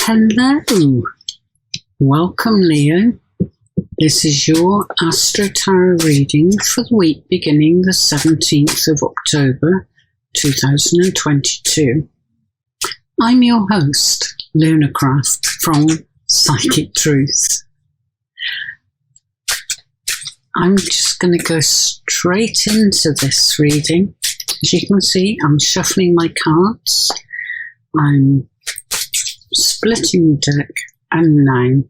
Hello, welcome Leo. This is your AstroTarot reading for the week beginning the 17th of October 2022. I'm your host, Lunarcraft from Psychic Truth. I'm just going to go straight into this reading. As you can see, I'm shuffling my cards. I'm splitting the deck, and now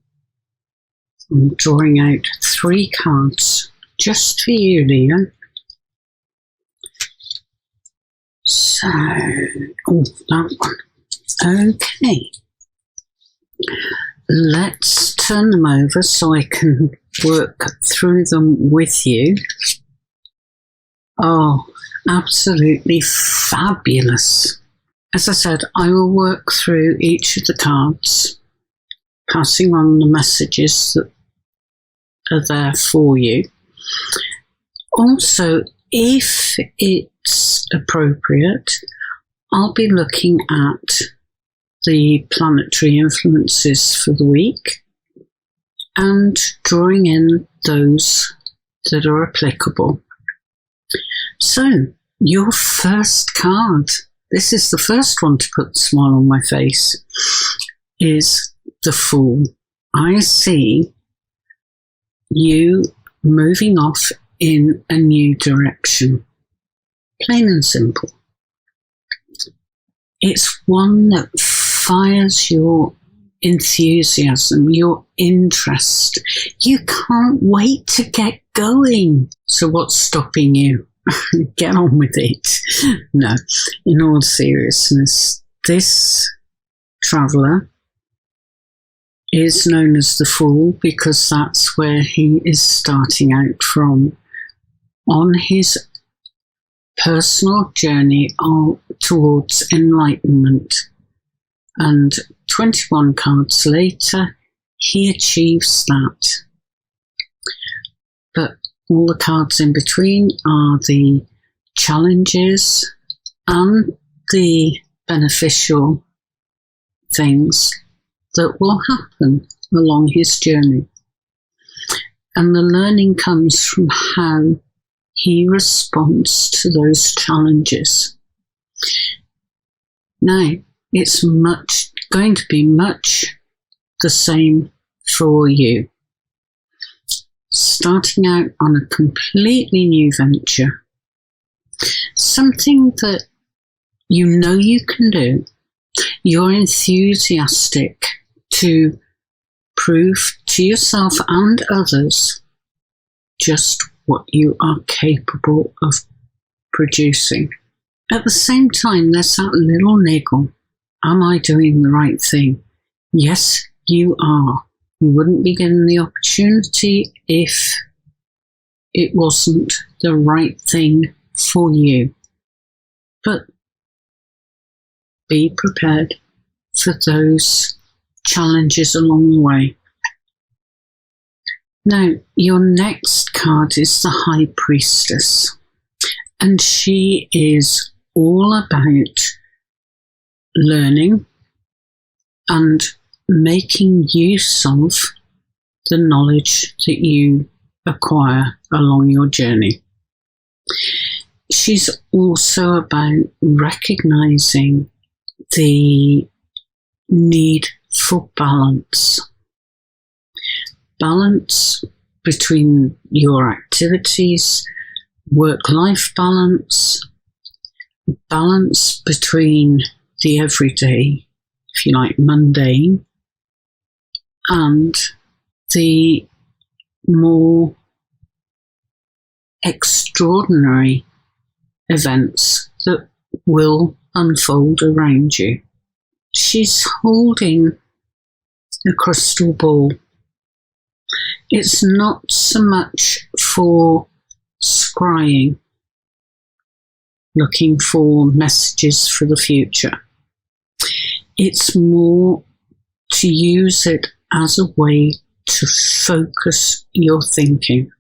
I'm drawing out 3 cards just for you, Leo. So, that one. Okay. Let's turn them over so I can work through them with you. Oh, absolutely fabulous. As I said, I will work through each of the cards, passing on the messages that are there for you. Also, if it's appropriate, I'll be looking at the planetary influences for the week and drawing in those that are applicable. So, your first card, this is the first one to put a smile on my face, is the Fool. I see you moving off in a new direction. Plain and simple. It's one that fires your enthusiasm, your interest. You can't wait to get going. So what's stopping you? Get on with it. No, in all seriousness, this traveller is known as the Fool because that's where he is starting out from on his personal journey towards enlightenment. And 21 cards later, he achieves that. But all the cards in between are the challenges and the beneficial things that will happen along his journey. And the learning comes from how he responds to those challenges. Now, it's going to be much the same for you. Starting out on a completely new venture. Something that you know you can do. You're enthusiastic to prove to yourself and others just what you are capable of producing. At the same time, there's that little niggle. Am I doing the right thing? Yes, you are. You wouldn't be given the opportunity if it wasn't the right thing for you. But be prepared for those challenges along the way. Now, your next card is the High Priestess, and she is all about learning and making use of the knowledge that you acquire along your journey. She's also about recognizing the need for balance. Balance between your activities, work-life balance, balance between the everyday, if you like, mundane, and the more extraordinary events that will unfold around you. She's holding a crystal ball. It's not so much for scrying, looking for messages for the future. It's more to use it as a way to focus your thinking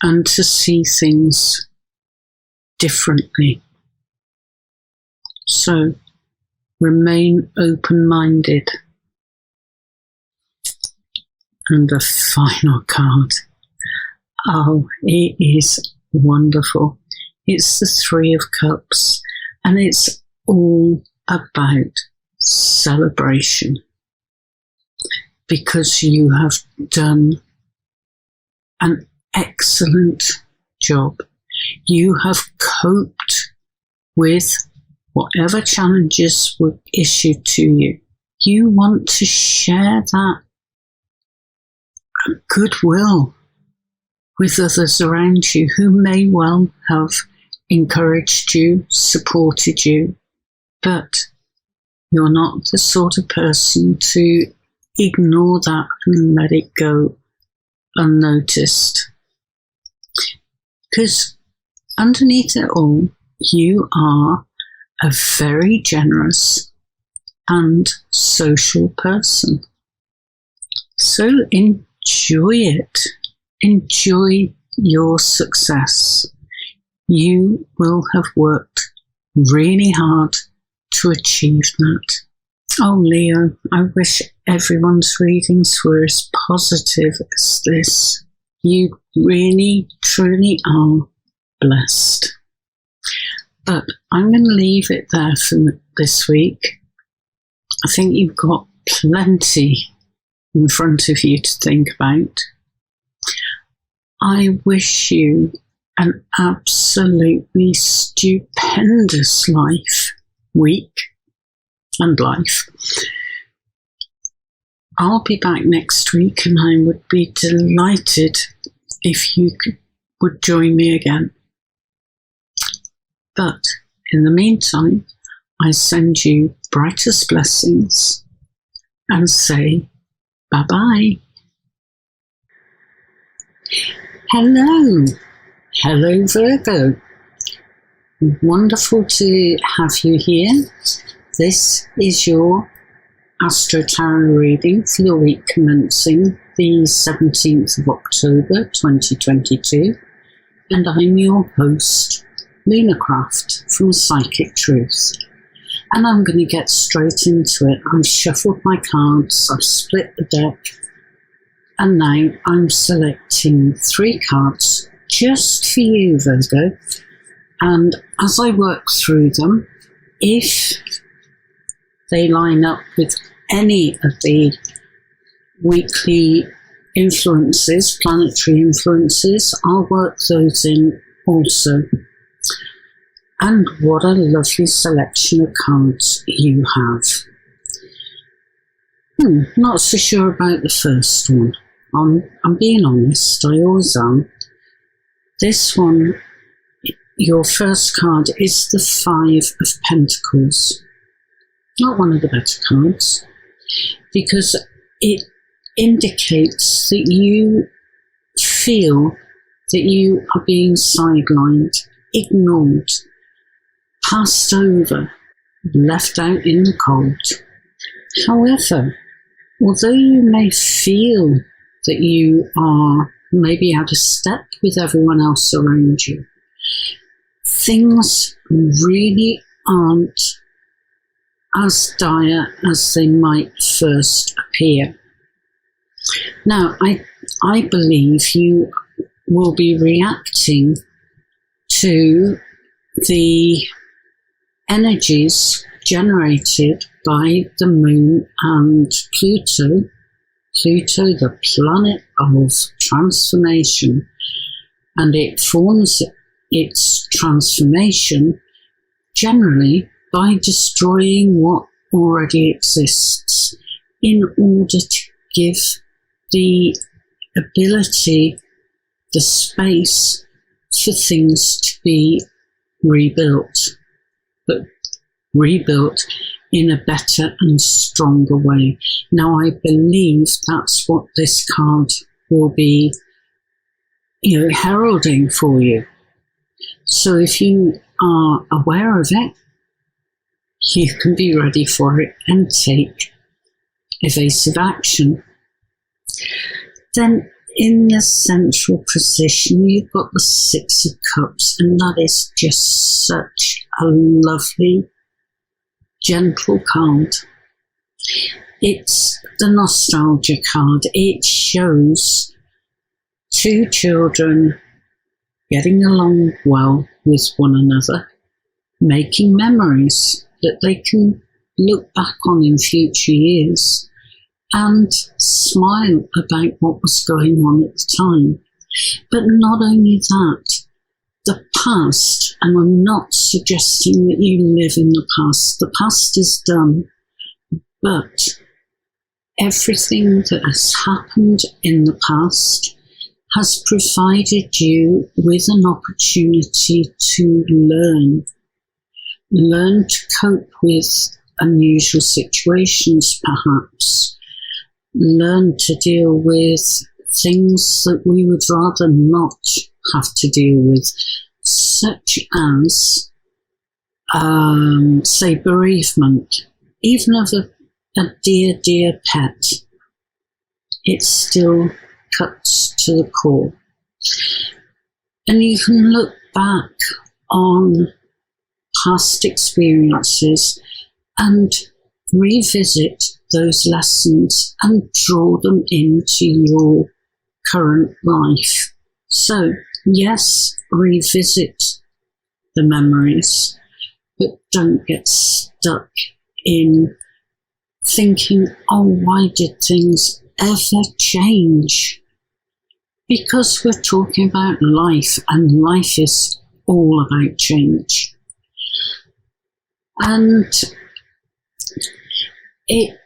and to see things differently. So remain open-minded And the final card. Oh, it is wonderful. It's the Three of Cups, and it's all about celebration, because you have done an excellent job. You have coped with whatever challenges were issued to you. You want to share that goodwill with others around you who may well have encouraged you, supported you, but you're not the sort of person to ignore that and let it go unnoticed. Because underneath it all, you are a very generous and social person. So enjoy it. Enjoy your success. You will have worked really hard to achieve that. Oh, Leo, I wish everyone's readings were as positive as this. You really, truly are blessed. But I'm going to leave it there for this week. I think you've got plenty in front of you to think about. I wish you an absolutely stupendous week and life. I'll be back next week, and I would be delighted if you would join me again. But in the meantime, I send you brightest blessings and say bye-bye. Hello. Hello, Virgo. Wonderful to have you here. This is your AstroTarot reading for the week commencing the 17th of October 2022, and I'm your host, Lunarcraft from Psychic Truth. And I'm going to get straight into it. I've shuffled my cards, I've split the deck, and now I'm selecting 3 cards just for you, Virgo. And as I work through them, if they line up with any of the weekly influences, planetary influences, I'll work those in also. And what a lovely selection of cards you have. Not so sure about the first one. I'm being honest, I always am. This one, your first card, is the 5 of Pentacles. Not one of the better cards, because it indicates that you feel that you are being sidelined, ignored, passed over, left out in the cold. However, although you may feel that you are maybe out of step with everyone else around you, things really aren't as dire as they might first appear. Now, I believe you will be reacting to the energies generated by the Moon and Pluto. Pluto, the planet of transformation, and it forms its transformation generally by destroying what already exists in order to give the ability, the space for things to be rebuilt, but rebuilt in a better and stronger way. Now, I believe that's what this card will be, heralding for you. So if you are aware of it, you can be ready for it and take evasive action. Then in the central position, you've got the 6 of Cups, and that is just such a lovely, gentle card. It's the nostalgia card. It shows two children getting along well with one another, making memories that they can look back on in future years and smile about what was going on at the time. But not only that, the past, and I'm not suggesting that you live in the past is done, but everything that has happened in the past has provided you with an opportunity to learn to cope with unusual situations, perhaps, learn to deal with things that we would rather not have to deal with, such as, say, bereavement, even of a dear pet. It still cuts to the core. And you can look back on past experiences and revisit those lessons and draw them into your current life. So, yes, revisit the memories, but don't get stuck in thinking, oh, why did things ever change? Because we're talking about life, and life is all about change. And it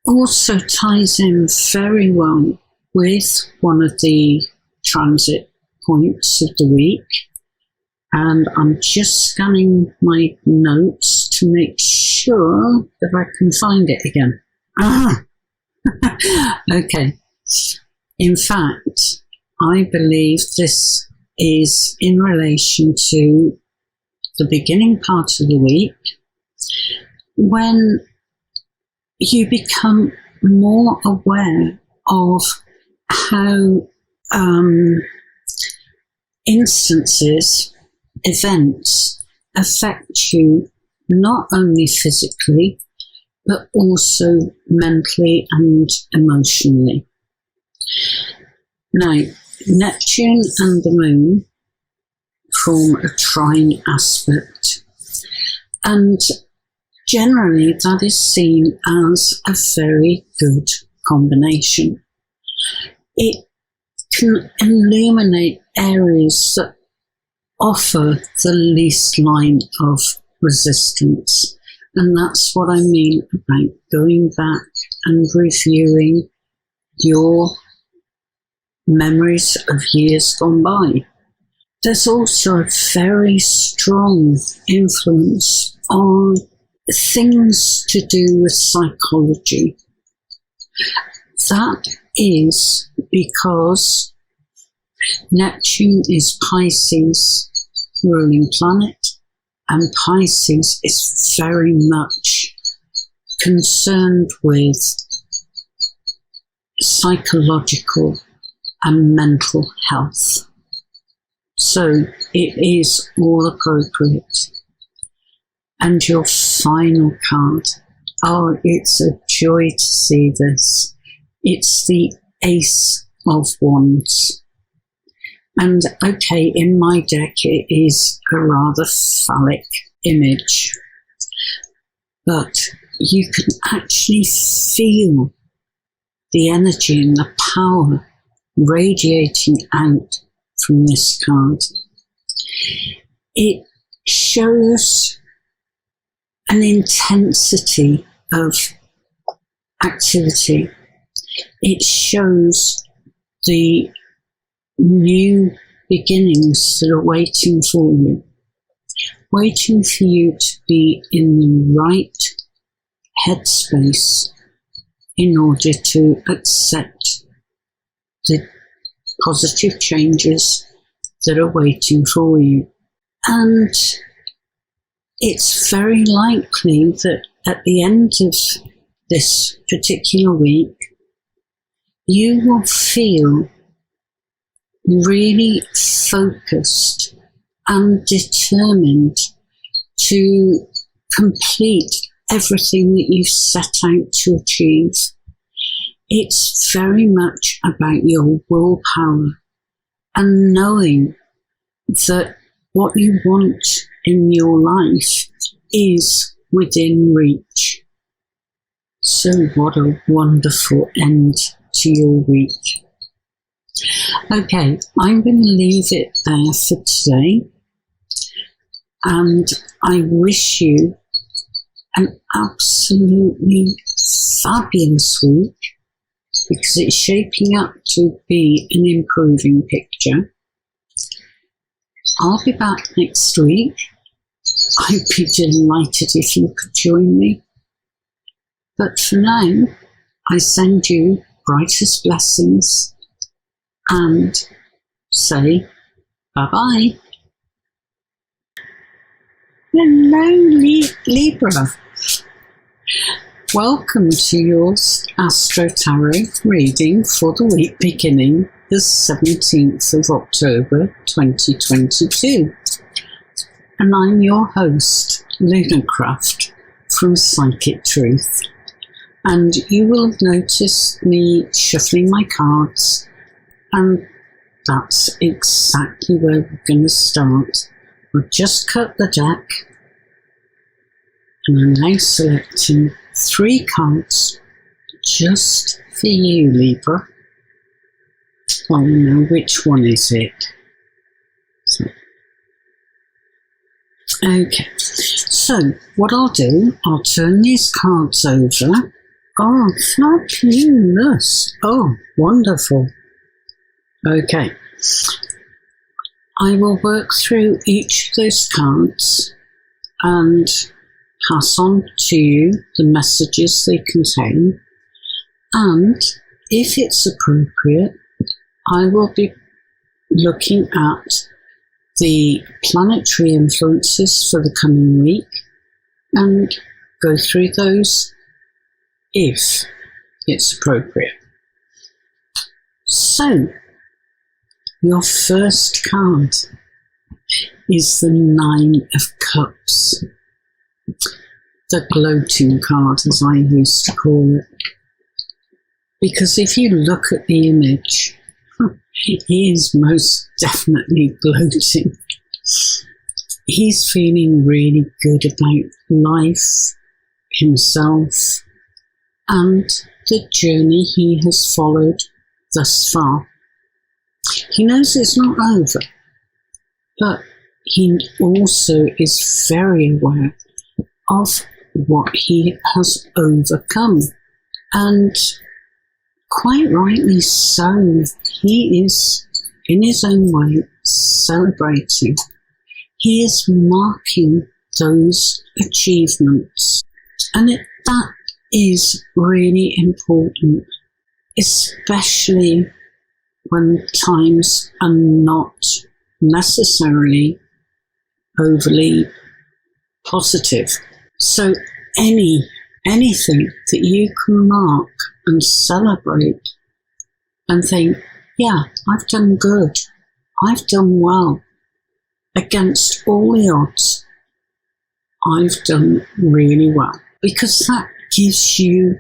also ties in very well with one of the transit points of the week. And I'm just scanning my notes to make sure that I can find it again. Okay. In fact, I believe this is in relation to the beginning part of the week, when you become more aware of how instances, events affect you not only physically, but also mentally and emotionally. Now, Neptune and the Moon form a trine aspect, and generally that is seen as a very good combination. It can illuminate areas that offer the least line of resistance, and that's what I mean about going back and reviewing your memories of years gone by. There's also a very strong influence on things to do with psychology. That is because Neptune is Pisces' ruling planet, and Pisces is very much concerned with psychological and mental health. So it is all appropriate. And your final card, oh, it's a joy to see this. It's the Ace of Wands. And okay, in my deck it is a rather phallic image, but you can actually feel the energy and the power radiating out from this card. It shows an intensity of activity. It shows the new beginnings that are waiting for you to be in the right headspace in order to accept the positive changes that are waiting for you. And it's very likely that at the end of this particular week, you will feel really focused and determined to complete everything that you've set out to achieve. It's very much about your willpower and knowing that what you want in your life is within reach. So what a wonderful end to your week. Okay, I'm going to leave it there for today, and I wish you an absolutely fabulous week, because it's shaping up to be an improving picture. I'll be back next week. I'd be delighted if you could join me. But for now, I send you brightest blessings and say bye-bye. Hello, Libra. Welcome to your AstroTarot reading for the week beginning the 17th of October 2022. And I'm your host, Lunarcraft from Psychic Truth. And you will have noticed me shuffling my cards, and that's exactly where we're going to start. We've just cut the deck, and I'm now selecting 3 cards just for you, Libra. Oh no, which one is it? Okay, so what I'll do, I'll turn these cards over. Oh, fabulous. Oh, wonderful. Okay. I will work through each of those cards and pass on to you the messages they contain. And if it's appropriate, I will be looking at the planetary influences for the coming week and go through those if it's appropriate. So, your first card is the 9 of Cups, the gloating card, as I used to call it. Because if you look at the image, he is most definitely gloating. He's feeling really good about life, himself, and the journey he has followed thus far. He knows it's not over, but he also is very aware of what he has overcome, and quite rightly so. He is, in his own way, celebrating. He is marking those achievements, and that is really important, especially when times are not necessarily overly positive. So anything that you can mark and celebrate and think, yeah, I've done good, I've done well, against all the odds, I've done really well, because that gives you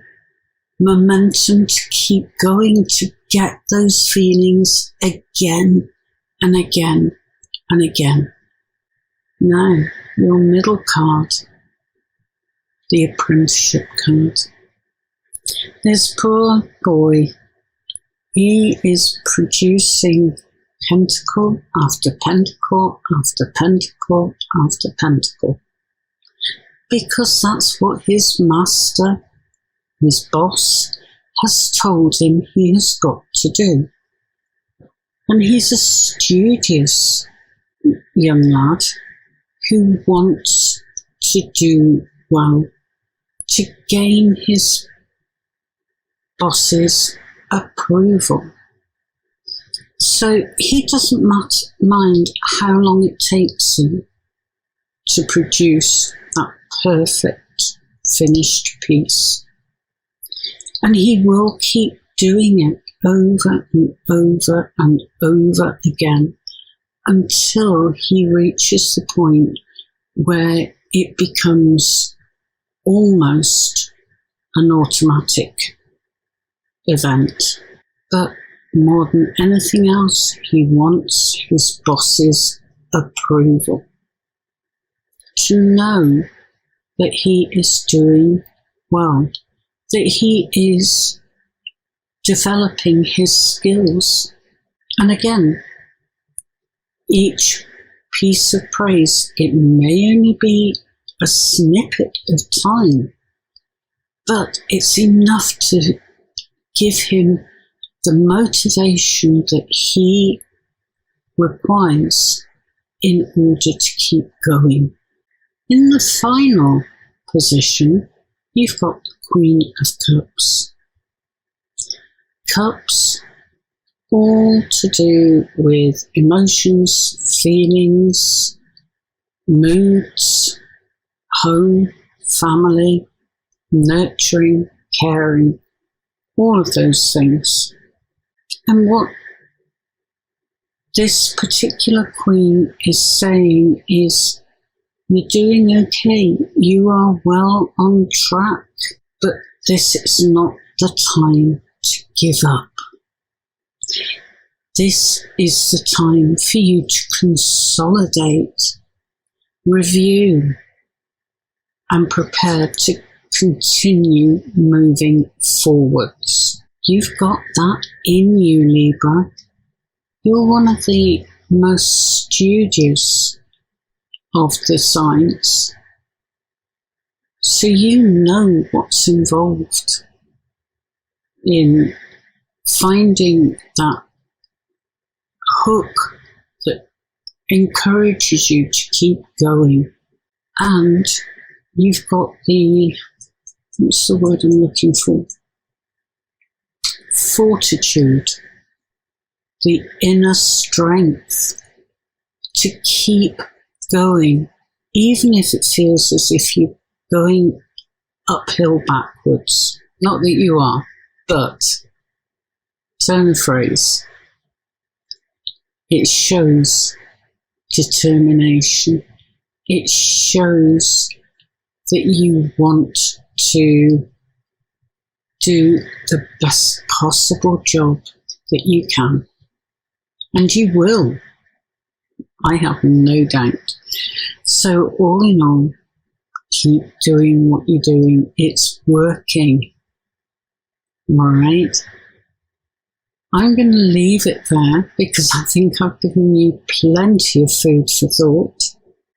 momentum to keep going, to get those feelings again and again and again. Now, your middle card, the apprenticeship card. This poor boy, he is producing pentacle after pentacle after pentacle after pentacle, because that's what his master, his boss, has told him he has got to do. And he's a studious young lad who wants to do well, to gain his boss's approval. So he doesn't mind how long it takes him to produce that perfect finished piece. And he will keep doing it over and over and over again until he reaches the point where it becomes almost an automatic event. But more than anything else, he wants his boss's approval. To know that he is doing well, that he is developing his skills. And again, each piece of praise, it may only be a snippet of time, but it's enough to give him the motivation that he requires in order to keep going. In the final position, you've got the Queen of Cups. Cups, all to do with emotions, feelings, moods, home, family, nurturing, caring, all of those things. And what this particular Queen is saying is, you're doing okay, you are well on track, but this is not the time to give up. This is the time for you to consolidate, review, and prepare to continue moving forwards. You've got that in you, Libra. You're one of the most studious of the signs, so you know what's involved in finding that hook that encourages you to keep going. And you've got the, what's the word I'm looking for? Fortitude, the inner strength to keep going, even if it feels as if you're going uphill backwards. Not that you are, but turn the phrase. It shows determination. It shows that you want to do the best possible job that you can. And you will. I have no doubt. So all in all, keep doing what you're doing. It's working. All right. I'm going to leave it there because I think I've given you plenty of food for thought.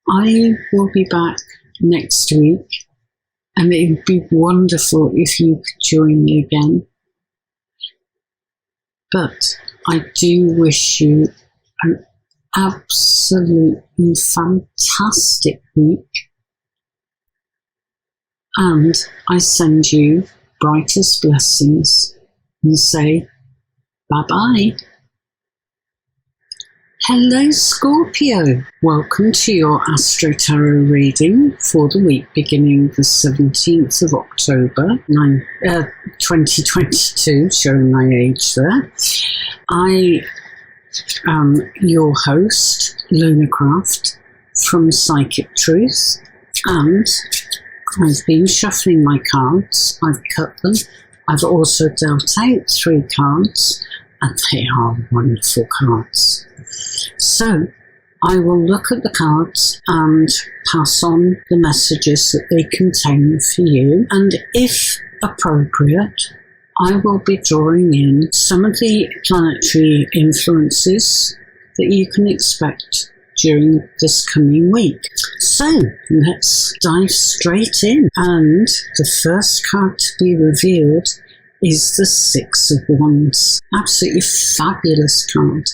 I will be back next week, and it would be wonderful if you could join me again. But I do wish you an absolutely fantastic week, and I send you brightest blessings and say bye-bye. Hello Scorpio, welcome to your AstroTarot reading for the week beginning the 17th of October 2022, showing my age there. I am your host, Lunarcraft from Psychic Truth, and I've been shuffling my cards. I've cut them. I've also dealt out 3 cards, and they are wonderful cards. So I will look at the cards and pass on the messages that they contain for you, and if appropriate, I will be drawing in some of the planetary influences that you can expect during this coming week. So let's dive straight in, and the first card to be revealed is the 6 of Wands. Absolutely fabulous card.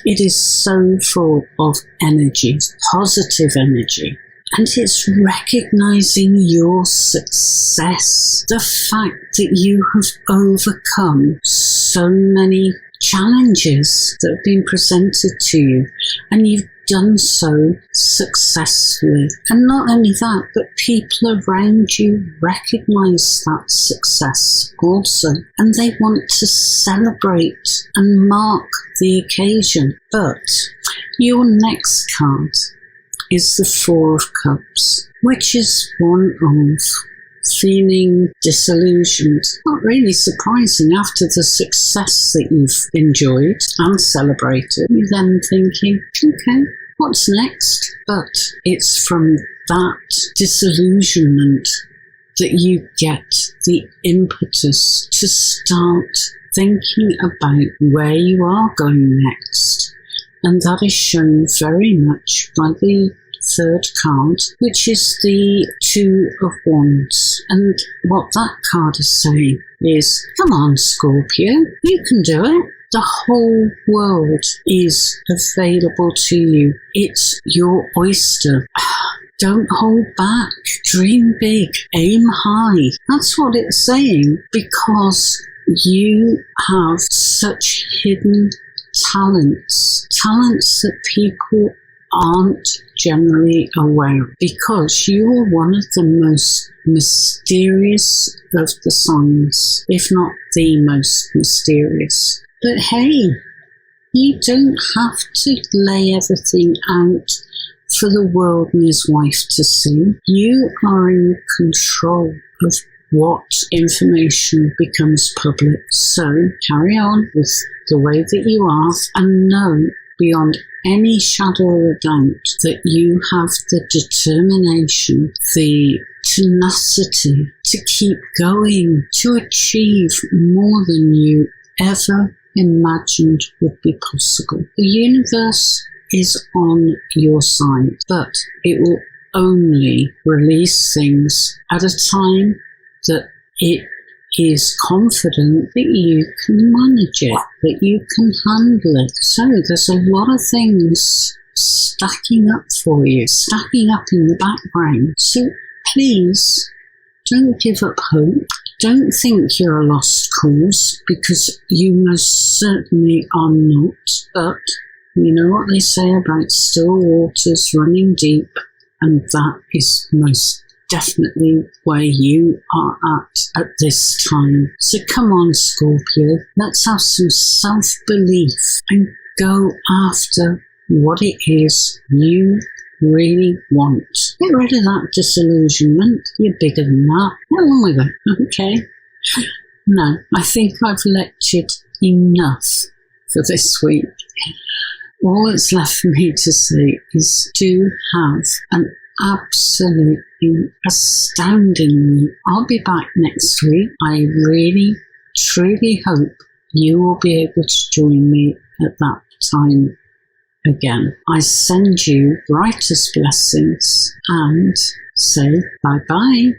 It is so full of energy, positive energy, and it's recognizing your success. The fact that you have overcome so many challenges that have been presented to you, and you've done so successfully. And not only that, but people around you recognize that success also, and they want to celebrate and mark the occasion. But your next card is the 4 of Cups, which is one of feeling disillusioned. Not really surprising after the success that you've enjoyed and celebrated. You're then thinking, okay, what's next? But it's from that disillusionment that you get the impetus to start thinking about where you are going next. And that is shown very much by the third card, which is the Two of Wands. And what that card is saying is, come on, Scorpio, you can do it. The whole world is available to you. It's your oyster. Don't hold back. Dream big. Aim high. That's what it's saying, because you have such hidden talents that people aren't generally aware of, because you are one of the most mysterious of the signs, if not the most mysterious. But hey, you don't have to lay everything out for the world and his wife to see. You are in control of what information becomes public. So carry on with the way that you are, and know beyond any shadow of a doubt that you have the determination, the tenacity to keep going, to achieve more than you ever imagined would be possible. The universe is on your side, but it will only release things at a time that it is confident that you can manage it, that you can handle it. So there's a lot of things stacking up for you, stacking up in the background. So please don't give up hope. Don't think you're a lost cause, because you most certainly are not. But you know what they say about still waters running deep, and that is most definitely where you are at this time. So come on, Scorpio, let's have some self-belief and go after what it is you really want. Get rid of that disillusionment. You're bigger than that. Get on with it, okay? No, I think I've lectured enough for this week. All that's left for me to say is to have an absolutely astounding week. I'll be back next week. I really, truly hope you will be able to join me at that time again. I send you brightest blessings and say bye-bye.